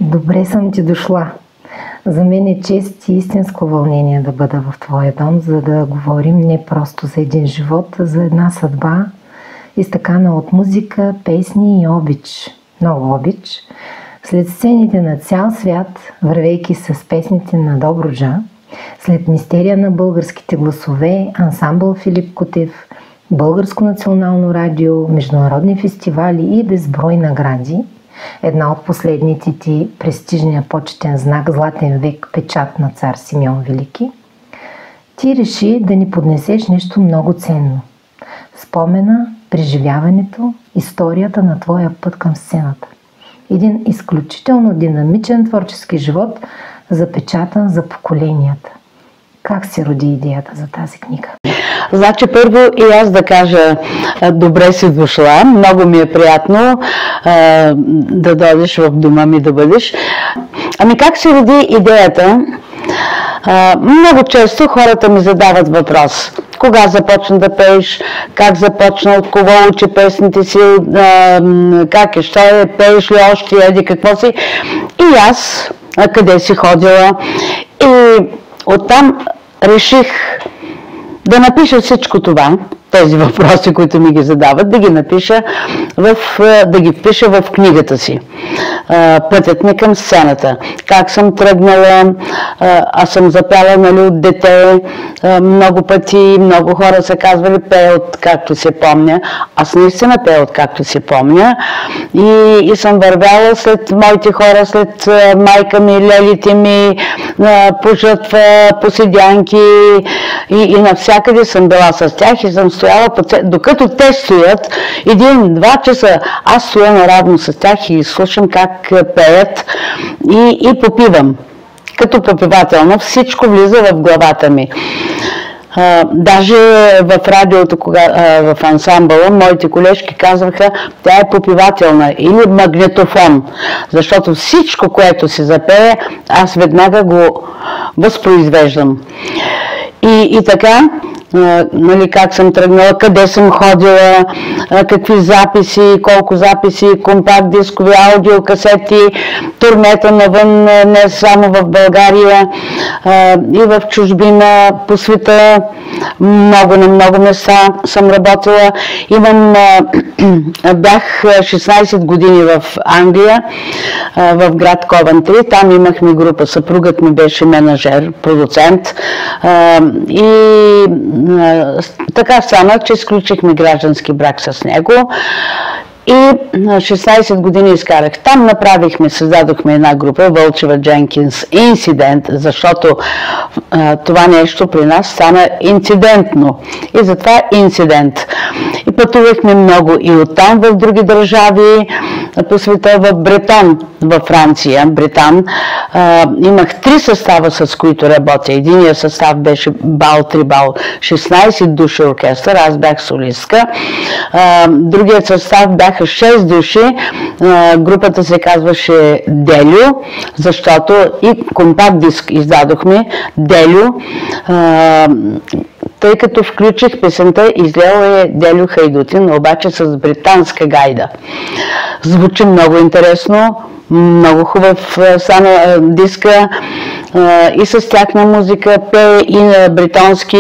Добре съм ти дошла. За мен е чест и истинско вълнение да бъда в твоя дом, за да говорим не просто за един живот, а за една съдба, изтъкана от музика, песни и обич. Много обич. След сцените на цял свят, вървейки с песните на Добруджа, след мистерия на българските гласове, ансамбъл Филип Кутев, Българско национално радио, международни фестивали и безброй награди, една от последните ти престижния почетен знак Златен век, печат на цар Симеон Велики, ти реши да ни поднесеш нещо много ценно. Спомена, преживяването, историята на твоя път към сцената. Един изключително динамичен творчески живот, запечатан за поколенията. Как се роди идеята за тази книга? Значи първо и аз да кажа добре си дошла. Много ми е приятно да дойдеш в дома ми да бъдеш. Ами как се роди идеята? Много често хората ми задават въпрос. Кога започна да пееш, как започна, от кого учи песните си, как е, що е, пееш ли още, еди какво си. И аз, къде си ходила. И оттам реших да напиша всичко това, тези въпроси, които ми ги задават, да ги напиша, да ги впиша в книгата си. Пътят ми към сцената. Как съм тръгнала, аз съм запяла, нали, от дете, много пъти, много хора са казвали, пея от както се помня. Аз наистина пея от както се помня. И съм вървяла след моите хора, след майка ми, лелите ми, по жътва, по седянки и навсякъде съм била с тях и съм стояла, докато те стоят, 1-2 часа, аз стоя наравно с тях и слушам как пеят и попивам. Като попивателно всичко влиза в главата ми. Даже в радиото, в ансамбъла, моите колежки казваха, тя е попивателна или магнетофон, защото всичко, което се запее, аз веднага го възпроизвеждам. И така, нали, как съм тръгнала, къде съм ходила, какви записи, колко записи, компакт дискови, аудиокасети, турнета навън, не само в България, и в чужбина, по света, на много места съм работила. Бях 16 години в Англия, в град Ковентри, там имахме група, съпругът ми беше менажер, продуцент, и така стана, че сключихме граждански брак с него и 16 години изкарах. Там създадохме една група, Вълчева Дженкинс Инцидент, защото това нещо при нас стана инцидентно. И затова инцидент. И пътувахме много и оттам в други държави по света, в Бретон, във Франция, имах 3 състава, с които работя. Единият състав беше бал-трибал, 16 души оркестър, аз бях солистка. Другият състав бяха 6 души, групата се казваше Делю, защото и компакт диск издадохме, Делю, тъй като включих песента, излела е Делю Хайдутин, обаче с британска гайда. Звучи много интересно, много хубав стана диска и с тяхна музика, пее и на британски.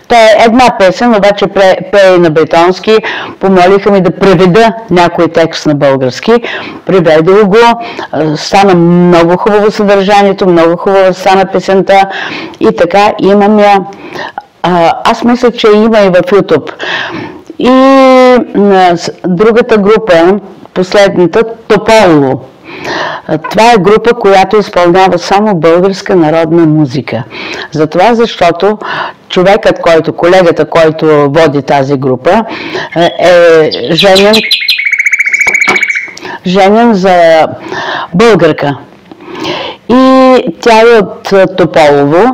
Та е една песен, обаче пее и на британски. Помолиха ми да преведа някой текст на български. Преведох го, стана много хубаво съдържанието, много хубава стана песента и така имам я. Аз мисля, че има и в YouTube. И другата група, последната, Тополово. Това е група, която изпълнява само българска народна музика. Затова, защото колегата, който води тази група, е женен за българка. И тя е от Тополово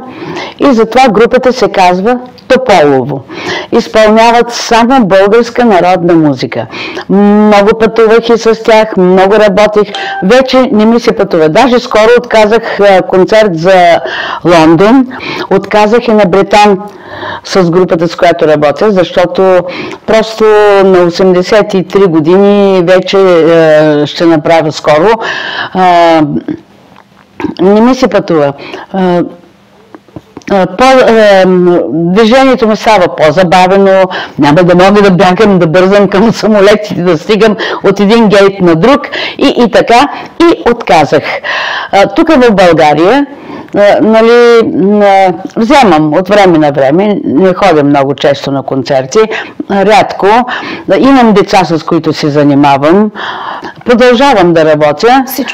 и затова групата се казва Тополово. Изпълняват само българска народна музика. Много пътувах и с тях, много работих. Вече не ми се пътува. Даже скоро отказах концерт за Лондон, отказах и на Бретон с групата, с която работя, защото просто на 83 години вече ще направя скоро. Не ми се пътува. Движението ми става по-забавено, няма да мога да бягам, да бързам към самолетите, да стигам от един гейт на друг и така, и отказах. Тук в България вземам от време на време, не ходя много често на концерти, рядко. Имам деца, с които се занимавам. Продължавам да работя с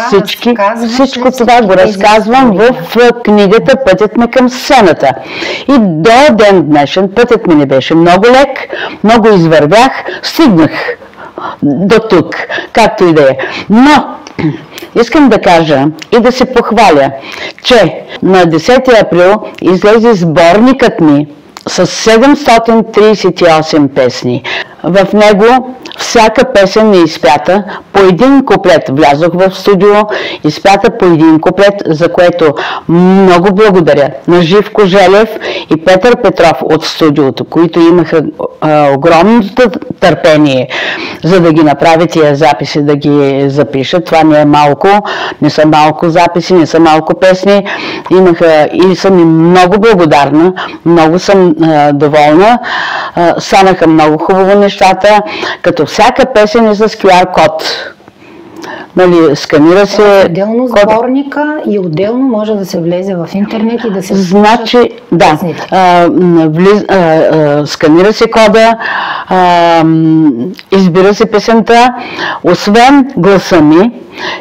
всички. Всичко това го разказвам в книгата "Пътят ми към сцената". И до ден днешен пътят ми не беше много лек, много извървях, стигнах до тук, както и да е. Но искам да кажа и да се похваля, че на 10 април излезе сборникът ми с 738 песни. В него всяка песен е изпята по един куплет. Влязох в студио, изпята по един куплет, за което много благодаря на Живко Желев и Петър Петров от студиото, които имаха огромното търпение, за да ги направят тия записи, да ги запишат. Това не е малко, не са малко записи, не са малко песни. Имаха и съм им много благодарна, много съм доволна. Станаха много хубаво нещата, като всяка песен е с QR код. Нали, сканира се отделно сборника и отделно може да се влезе в интернет и да се значи, да, сканира се кода, избира се песента, освен гласа ми,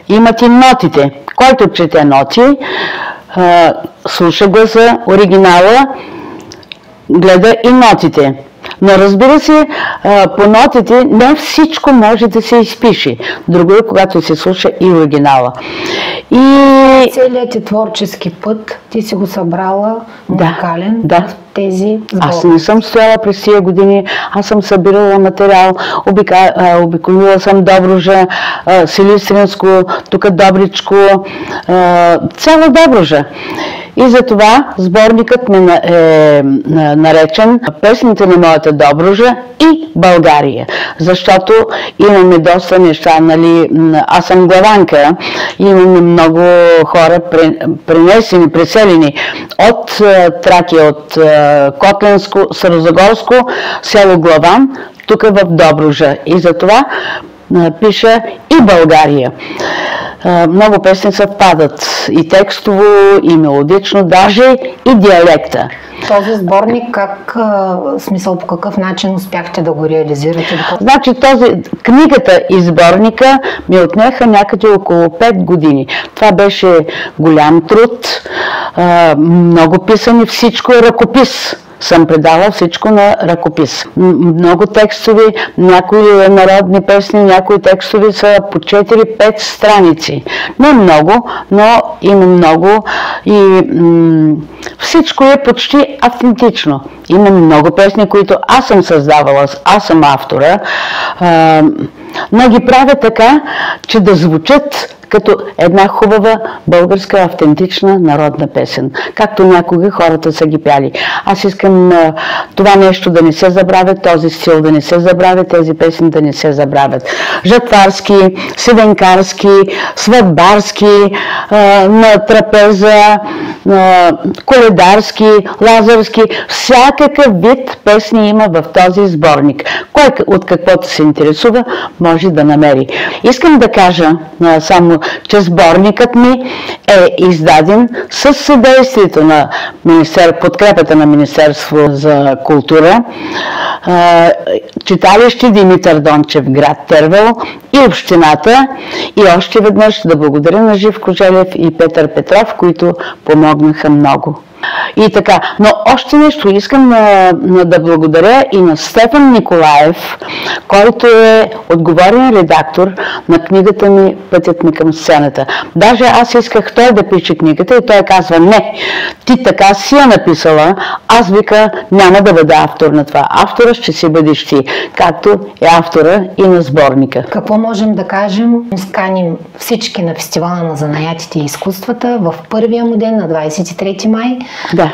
имат и нотите. Който чете ноти, слуша гласа, оригинала, гледа и нотите. Но разбира се, по нотите не всичко може да се изпише. Друго е, когато се слуша и оригинала. И целият ти творчески път, ти си го събрала музикален в тези сборници. Аз не съм стояла през тия години, аз съм събирала материал, обиколила съм Добруджа, Силистринско, тук Добричко, цяла Добруджа. И затова сборникът ми е наречен "Песните на моята Добруджа и България", защото имаме доста неща, нали, аз съм главанка, имаме много хора пренесени, преселени от Тракия, от Котленско, Старозагорско, село Главан, тук в Добруджа. И затова пиша и България. Много песни съвпадат и текстово, и мелодично, даже и диалекта. Този сборник, смисъл по какъв начин успяхте да го реализирате? Значи книгата и сборника ми отнеха някъде около 5 години. Това беше голям труд, много писане, всичко е ръкопис. Съм предала всичко на ръкопис. Много текстови, някои народни песни, някои текстови са по 4-5 страници. Не много, но има много и всичко е почти автентично. Има много песни, които аз съм създавала, аз съм автора, но ги правя така, че да звучат като една хубава българска автентична народна песен, както някога хората са ги пяли. Аз искам това нещо да не се забравя, този стил да не се забравя, тези песни да не се забравят. Жатварски, седенкарски, сватбарски, на трапеза, коледарски, лазарски, всякакъв вид песни има в този сборник. Кой от каквото се интересува, може да намери. Искам да кажа само, че сборникът ми е издаден с съдействието на подкрепата на Министерство за култура, читалище Димитър Дончев, град Тервел, и общината. И още веднъж да благодаря на Живко Желев и Петър Петров, които помогнаха много. И така. Но още нещо искам да благодаря и на Стефан Николаев, който е отговорен редактор на книгата ми "Пътят ми към сцената". Даже аз исках той да пише книгата и той казва: не, ти така си я написала, аз вика няма да бъда автор на това. Автора ще си бъдеш ти, както е автора и на сборника. Какво можем да кажем? Сканим всички на фестивала на занаятите и изкуствата в първия му ден на 23 май. Да.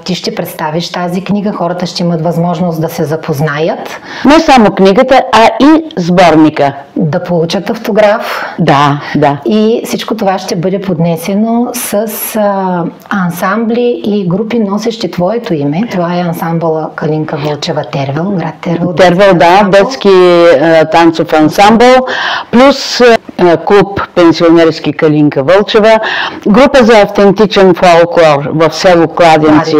Ти ще представиш тази книга, хората ще имат възможност да се запознаят. Не само книгата, а и сборника. Да получат автограф. Да, да. И всичко това ще бъде поднесено с ансамбли и групи, носещи твоето име. Това е ансамбъла Калинка Вълчева Тервел, град Тервел. Тервел, да, детски танцов ансамбъл, плюс клуб пенсионерски Калинка Вълчева, група за автентичен фолклор в село Кладенци,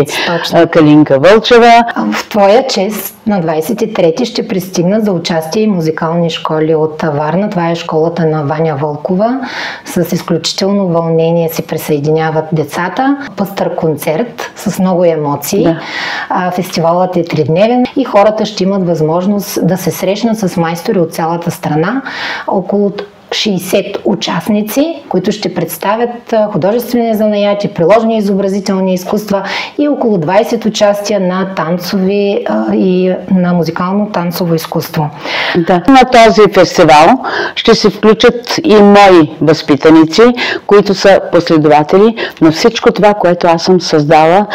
Калинка Вълчева. В твоя чест на 23-ти ще пристигнат за участие и музикални школи от Варна. Това е школата на Ваня Вълкова. С изключително вълнение се присъединяват децата. Пъстър концерт с много емоции. Да. Фестивалът е 3-дневен и хората ще имат възможност да се срещнат с майстори от цялата страна. Около 60 участници, които ще представят художествени занаяти, приложни изобразителни изкуства и около 20 участия на танцови и на музикално-танцово изкуство. Да. На този фестивал ще се включат и мои възпитаници, които са последователи на всичко това, което аз съм създала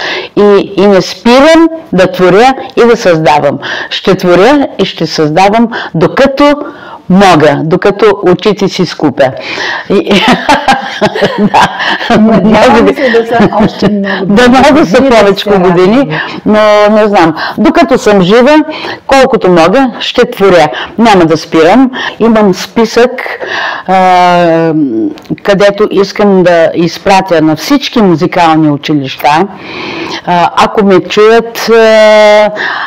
и не спирам да творя и да създавам. Ще творя и ще създавам докато мога, докато очите си скупя. Надявам се да са още много. Да много са повече години, но не знам. Докато съм жива, колкото мога, ще творя. Няма да спирам. Имам списък, където искам да изпратя на всички музикални училища. Ако ме чуят,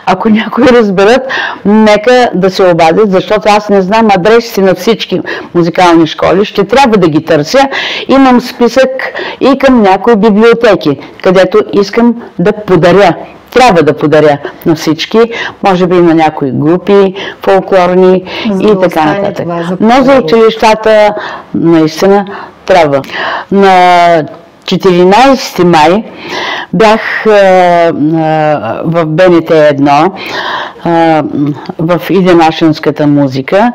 ако някой разберат, нека да се обадят, защото аз не знам адресите на всички музикални школи, ще трябва да ги търся. Имам списък и към някои библиотеки, където искам да подаря. Трябва да подаря на всички, може би и на някои групи фолклорни и така нататък. Но за училищата наистина трябва. На 14 май бях в БНТ 1 в Иденашинската музика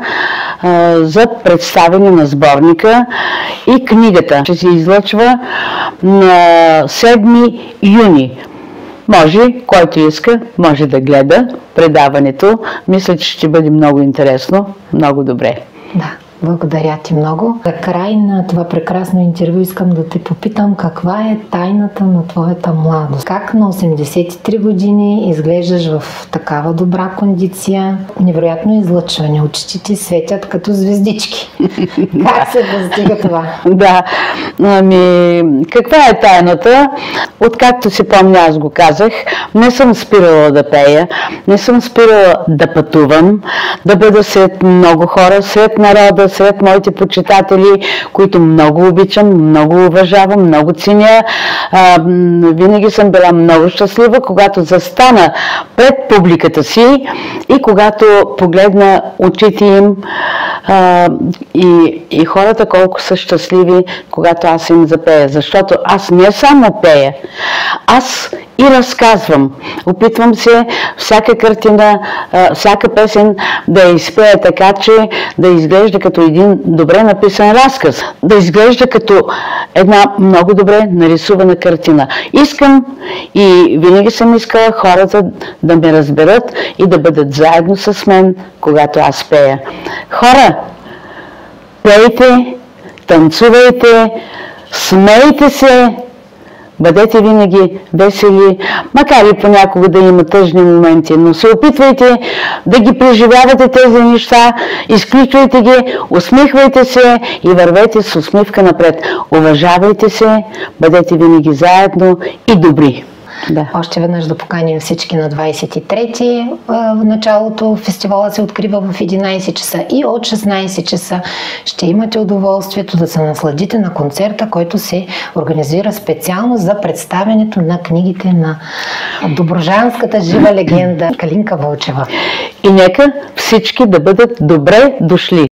за представяне на сборника и книгата. Ще се излъчва на 7 юни. Може, който иска, може да гледа предаването. Мисля, че ще бъде много интересно, много добре. Да. Благодаря ти много. За край на това прекрасно интервю искам да те попитам каква е тайната на твоята младост. Как на 83 години изглеждаш в такава добра кондиция? Невероятно излъчване. Очите ти светят като звездички. Как се достига това? Да. Каква е тайната? Откакто си помня, аз го казах, не съм спирала да пея, не съм спирала да пътувам, да бъда сред много хора, сред народа, сред моите почитатели, които много обичам, много уважавам, много ценя. Винаги съм била много щастлива, когато застана пред публиката си и когато погледна очите им и хората колко са щастливи, когато аз им запея. Защото аз не само пея, аз и разказвам. Опитвам се всяка картина, всяка песен да я изпея така, че да изглежда като един добре написан разказ, да изглежда като една много добре нарисувана картина. Искам и винаги съм искала хората да ме разберат и да бъдат заедно с мен, когато аз пея. Хора, пейте, танцувайте, смейте се, бъдете винаги весели, макар и понякога да има тъжни моменти, но се опитвайте да ги преживявате тези неща, изключвайте ги, усмихвайте се и вървете с усмивка напред. Уважавайте се, бъдете винаги заедно и добри. Да. Още веднъж да поканим всички на 23-ти. В началото фестивала се открива в 11 часа и от 16 часа ще имате удоволствието да се насладите на концерта, който се организира специално за представянето на книгите на добруджанската жива легенда Калинка Вълчева. И нека всички да бъдат добре дошли.